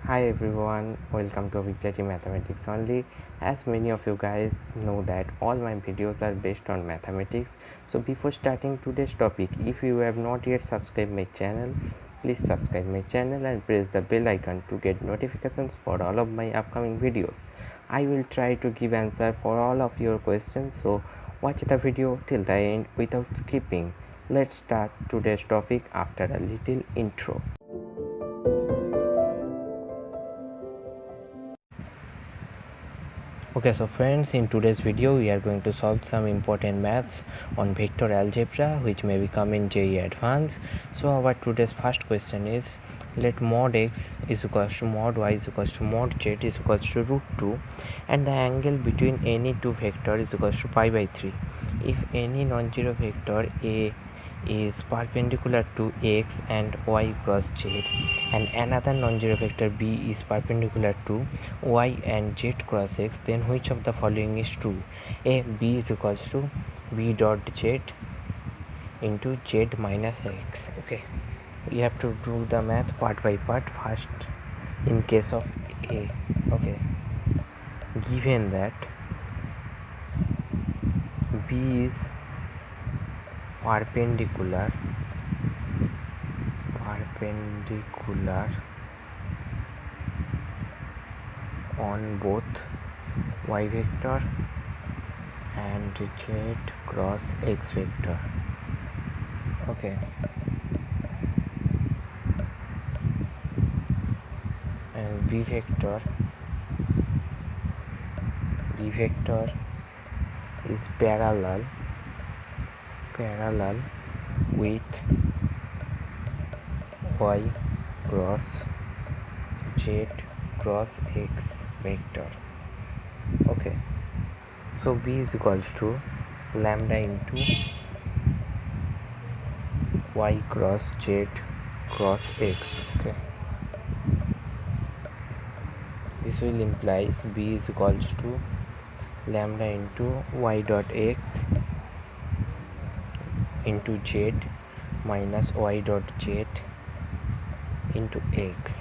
Hi everyone, welcome to wbchse mathematics only. As many of you guys know that all my videos are based on mathematics. So before starting today's topic, if you have not yet subscribed my channel, please subscribe my channel and press the bell icon to get notifications for all of my upcoming videos. I will try to give answer for all of your questions, so watch the video till the end without skipping. Let's start today's topic after a little intro. Okay, so friends, in today's video we are going to solve some important maths on vector algebra which may become in JEE Advanced. So our today's first question is, let mod x is equals to mod y is equals to mod z is equals to root 2 and the angle between any two vector is equals to pi by 3 if any non-zero vector a is perpendicular to x and y cross z and another non-zero vector b is perpendicular to y and z cross x, then which of the following is true? A, b is equals to b dot z into z minus x. Okay, we have to do the math part by part. First, in case of a, okay, given that b is perpendicular on both y vector and z cross x vector. Okay, and b vector is parallel with y cross z cross x vector. Okay, so b is equals to lambda into y cross z cross x. Okay, this will implies b is equals to lambda into y dot x into z minus y dot z into x.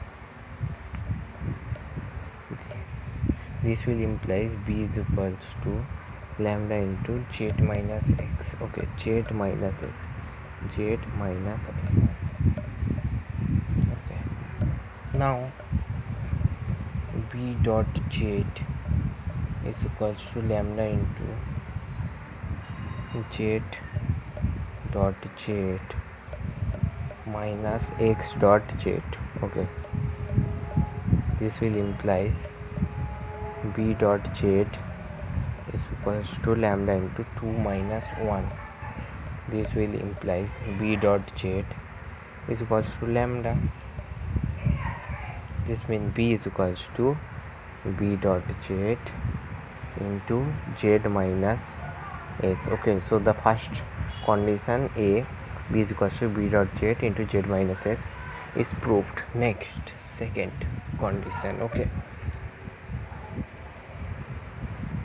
This will implies b is equals to lambda into z minus x. Okay, z minus x. Okay, now b dot z is equals to lambda into z dot z minus x dot z. Okay, this will implies b dot z is equals to lambda into 2 minus 1. This will implies b dot z is equals to lambda. This means b is equals to b dot z into z minus x. Okay, so the first condition a, b is equals to b dot z into z minus x is proved. Next, second condition. Okay,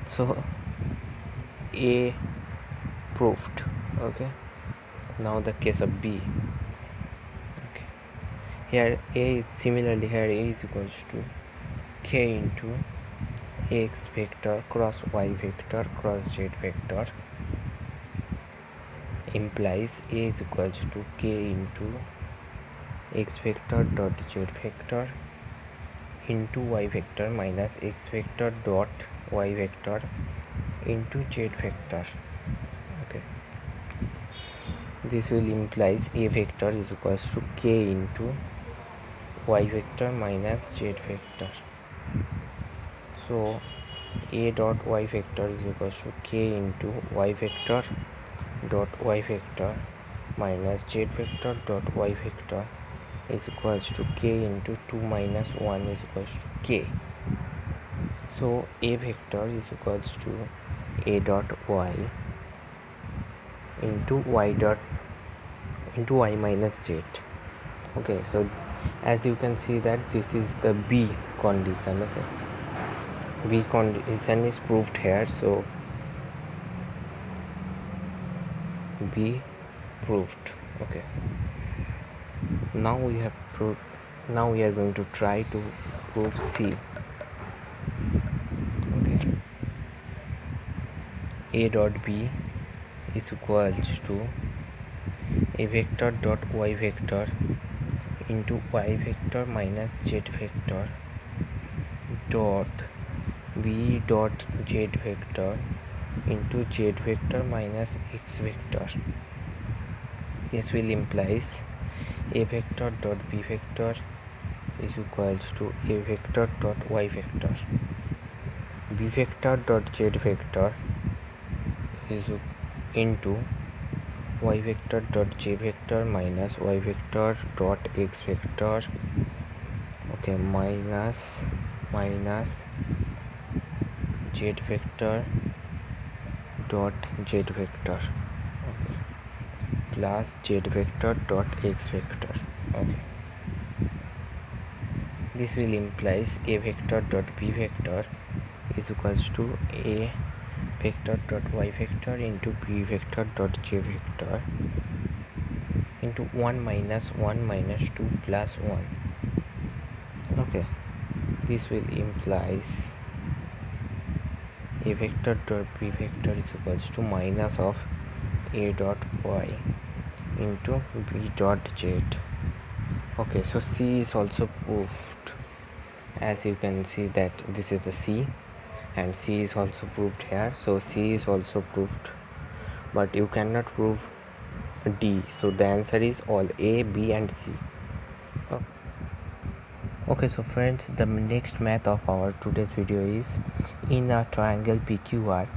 so a proved. Okay, now the case of b. Okay, here a is similarly, here a is equals to k into x vector cross y vector cross z vector implies a is equals to k into x vector dot z vector into y vector minus x vector dot y vector into z vector. Okay, this will implies a vector is equals to k into y vector minus z vector. So a dot y vector is equals to k into y vector dot y vector minus z vector dot y vector is equals to k into 2 minus 1 is equals to k. So a vector is equals to a dot y into y minus z. Okay, so as you can see that this is the b condition. Okay, b condition is proved here, so b proved. Okay, now we are going to try to prove C. Okay, A dot B is equals to a vector dot y vector into y vector minus z vector dot b dot z vector into z vector minus x vector. This will implies a vector dot b vector is equals to a vector dot y vector, b vector dot z vector is into y vector dot j vector minus y vector dot x vector. Okay, minus z vector dot z vector, okay, plus z vector dot x vector. Okay, this will implies a vector dot b vector is equals to a vector dot y vector into b vector dot j vector into 1 minus 1 minus 2 plus 1. Okay, this will implies a vector dot b vector is equals to minus of a dot y into b dot z. Okay, so C is also proved. As you can see that this is the C and C is also proved here, so C is also proved, but you cannot prove D, so the answer is all A, B and C. Okay, so friends, the next math of our today's video is in a triangle PQR,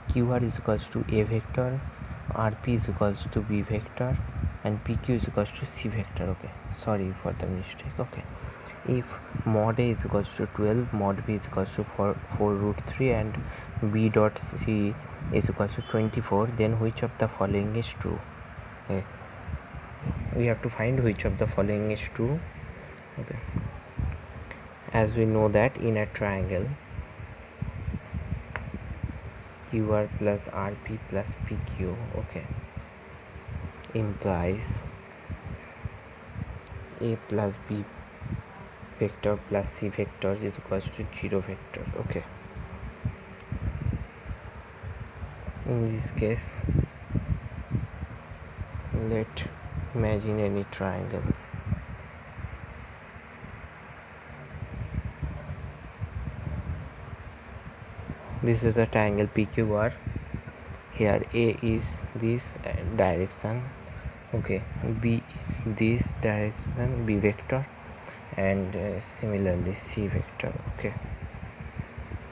QR is equals to A vector, RP is equals to B vector and PQ is equals to C vector. Okay, sorry for the mistake. Okay, if mod A is equals to 12, mod B is equals to 4 root 3 and B dot C is equals to 24, then which of the following is true? Okay, we have to find which of the following is true. Okay, as we know that in a triangle QR plus RP plus PQ, okay, implies A plus B vector plus C vector is equals to 0 vector. Okay, in this case let imagine any triangle. This is a triangle PQR. Here A is this direction, okay, B is this direction, B vector, and similarly C vector. Okay,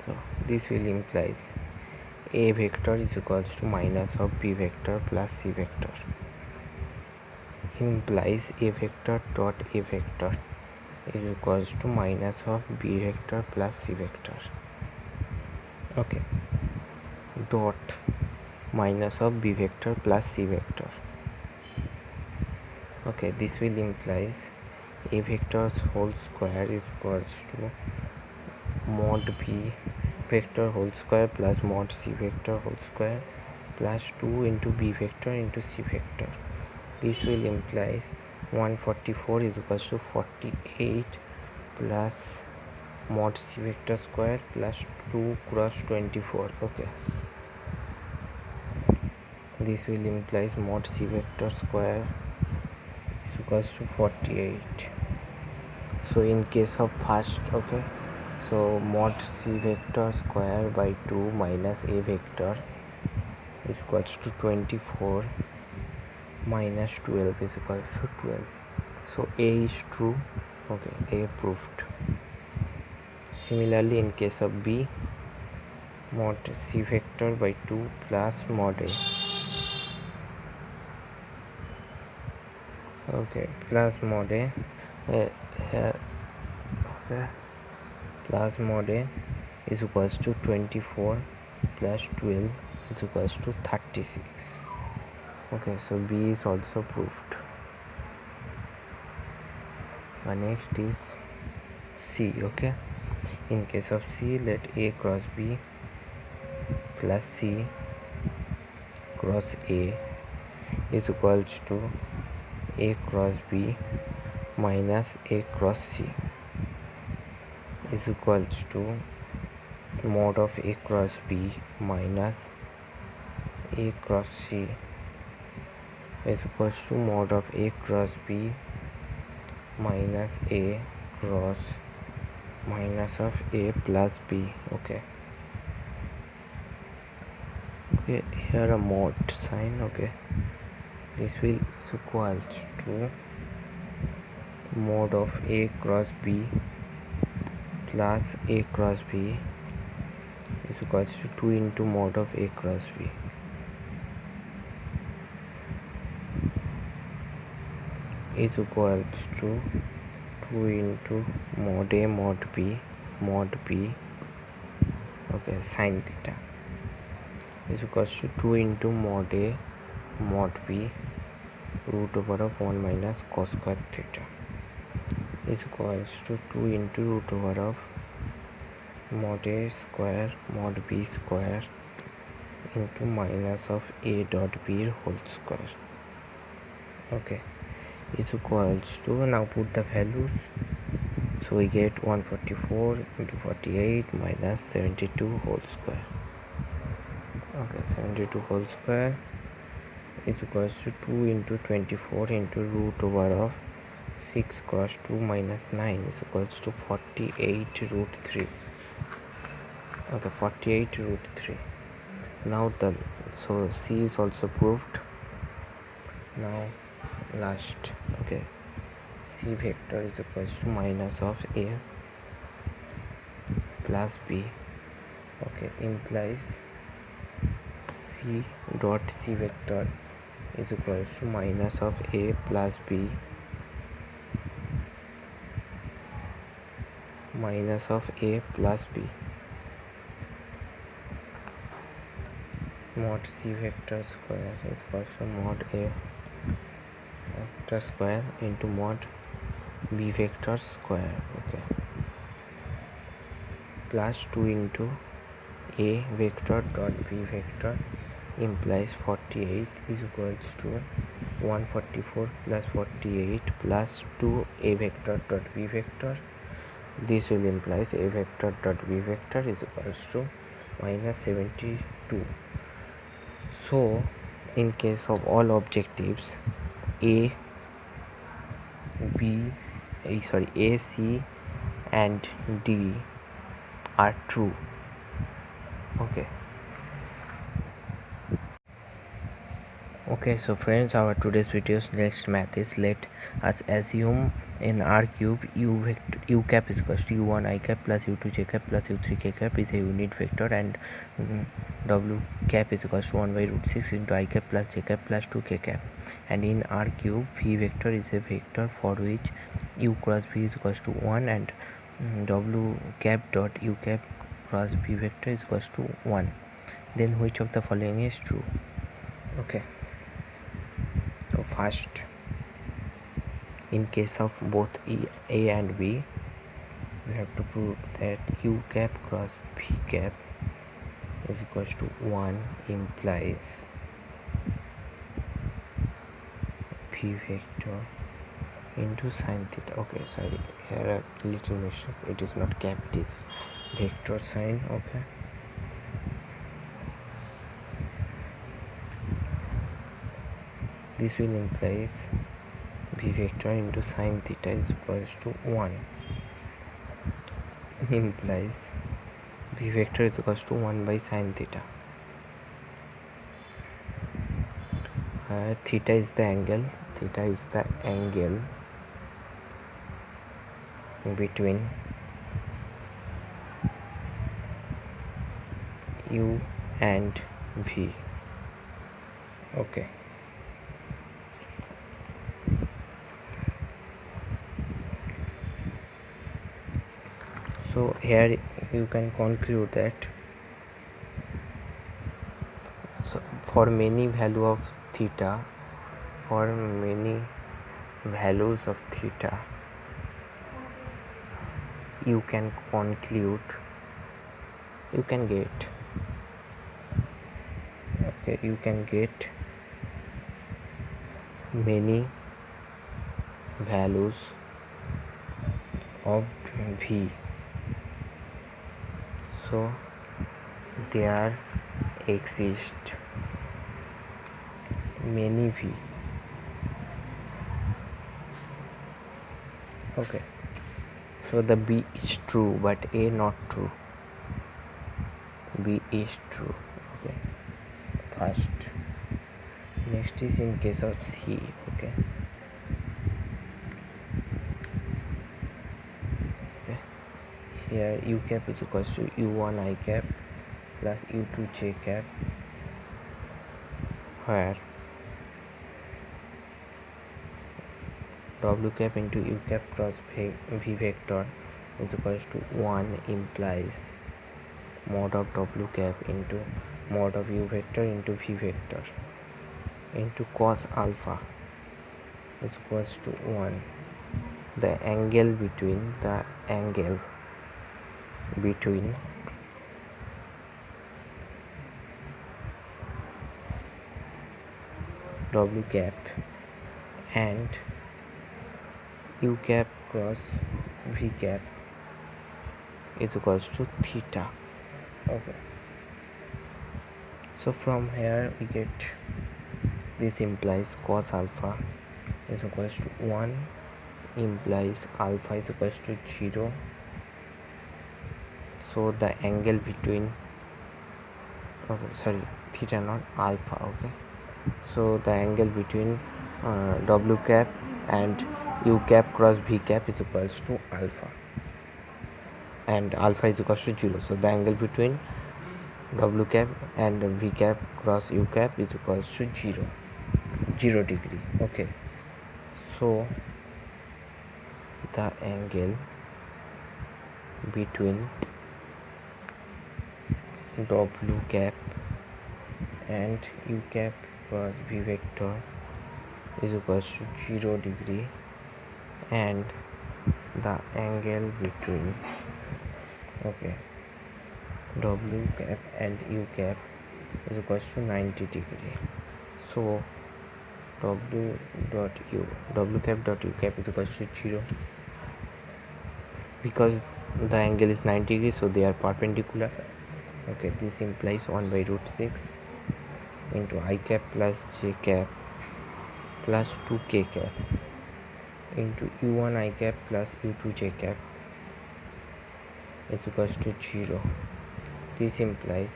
so this will implies A vector is equals to minus of B vector plus C vector, implies A vector dot A vector is equals to minus of B vector plus C vector. Okay, dot minus of B vector plus C vector. Okay, this will implies A vector's whole square is equals to mod B vector whole square plus mod C vector whole square plus 2 into B vector into C vector. This will implies 144 is equals to 48 plus mod C vector square plus 2 cross 24. Okay, this will implies mod C vector square is equals to 48. So in case of first, okay, so mod C vector square by 2 minus A vector is equals to 24 minus 12 is equals to 12. So A is true. Okay, A proved. Similarly, in case of B, mod C vector by 2 plus mod A. Okay, plus mod A. Here, okay, plus mod A is equals to 24 plus 12 is equals to 36. Okay, so B is also proved. Next is C. Okay, in case of C, let A cross B plus C cross A is equals to A cross B minus A cross C. is equals to mod of A cross B minus A cross C is equals to mod of A cross B minus A cross minus of A plus B. Okay, here a mod sign. Okay, this will is equals to mod of A cross B plus A cross B is equals to 2 into mod of A cross B. Is equals to 2 into mod A mod B okay sin theta is equals to 2 into mod A mod B root over of 1 minus cos square theta is equals to 2 into root over of mod A square mod B square into minus of A dot B whole square. Okay, is equals to, now put the values, so we get 144 into 48 minus 72 whole square. Okay, 72 whole square is equals to 2 into 24 into root over of 6 cross 2 minus 9 is equals to 48 root 3. Okay, 48 root 3. Now so C is also proved. Now last, okay, C vector is equals to minus of A plus B. Okay, implies C dot C vector is equals to minus of A plus B minus of A plus B. Mod C vector square is equals to mod A vector square into mod B vector square. Okay, plus 2 into A vector dot B vector implies 48 is equals to 144 plus 48 plus 2 A vector dot B vector. This will implies A vector dot B vector is equals to minus 72. So in case of all objectives A, C and D are true. Okay, so friends, our today's video's next math is, let us assume in R cube u cap is equals to u1 I cap plus u2 j cap plus u3 k cap is a unit vector, and w cap is equals to 1 by root 6 into I cap plus j cap plus 2 k cap, and in R cube v vector is a vector for which u cross v is equals to 1 and w cap dot u cap cross v vector is equals to 1. Then which of the following is true? Okay, so first, in case of both A and B, we have to prove that u cap cross v cap is equals to 1 implies v vector into sin theta. Okay, sorry, here a little mistake, it is not cap, it is vector sign. Okay, this will implies v vector into sin theta is equals to 1 implies v vector is equals to 1 by sin theta. Theta is the angle between u and v. Okay, so here you can conclude that for many values of theta, you can get many values of v So there exist many v. Okay, so the b is true but a not true. B is true. Okay, first. Next is in case of C. Okay, here u cap is equals to u1 I cap plus u2 j cap, where w cap into u cap cross v vector is equals to 1 implies mod of w cap into mod of u vector into v vector into cos alpha is equals to 1. The angle between w cap and u cap cross v cap is equals to theta. Okay, so from here we get this implies cos alpha is equals to 1 implies alpha is equals to 0. So the angle between theta not alpha. Okay, so the angle between w cap and u cap cross v cap is equals to alpha, and alpha is equals to 0. So the angle between w cap and v cap cross u cap is equals to 0 degree. Okay, so the angle between w cap and u cap cross v vector is equals to 0 degree, and the angle between w cap and u cap is equals to 90 degree. So w cap dot u cap is equals to 0 because the angle is 90 degrees, so they are perpendicular. Okay, this implies 1 by root 6 into I cap plus j cap plus 2k cap into u1 I cap plus u2 j cap is equals to 0. This implies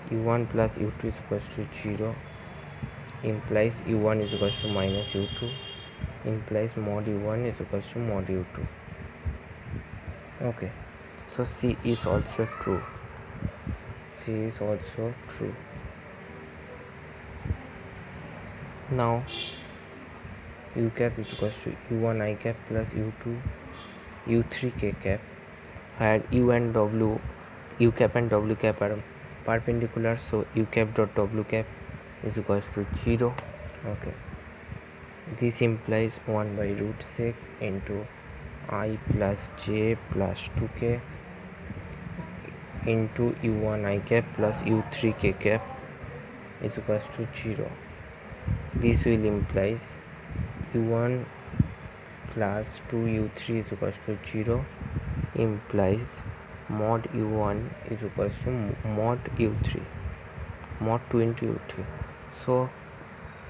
u1 plus u2 is equals to 0, implies u1 is equals to minus u2, implies mod u1 is equals to mod u2. Okay, so C is also true. Now u cap is equals to u1 I cap plus u3 k cap, where u cap and w cap are perpendicular, so u cap dot w cap is equals to 0. Okay, this implies 1 by root 6 into I plus j plus 2k into u1 I cap plus u3 k cap is equals to 0. This will implies u1 plus 2u3 is equals to 0, implies mod u1 is equals to mod u3, mod 2 into u3. So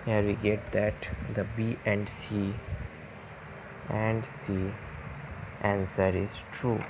here we get that the B and C answer is true.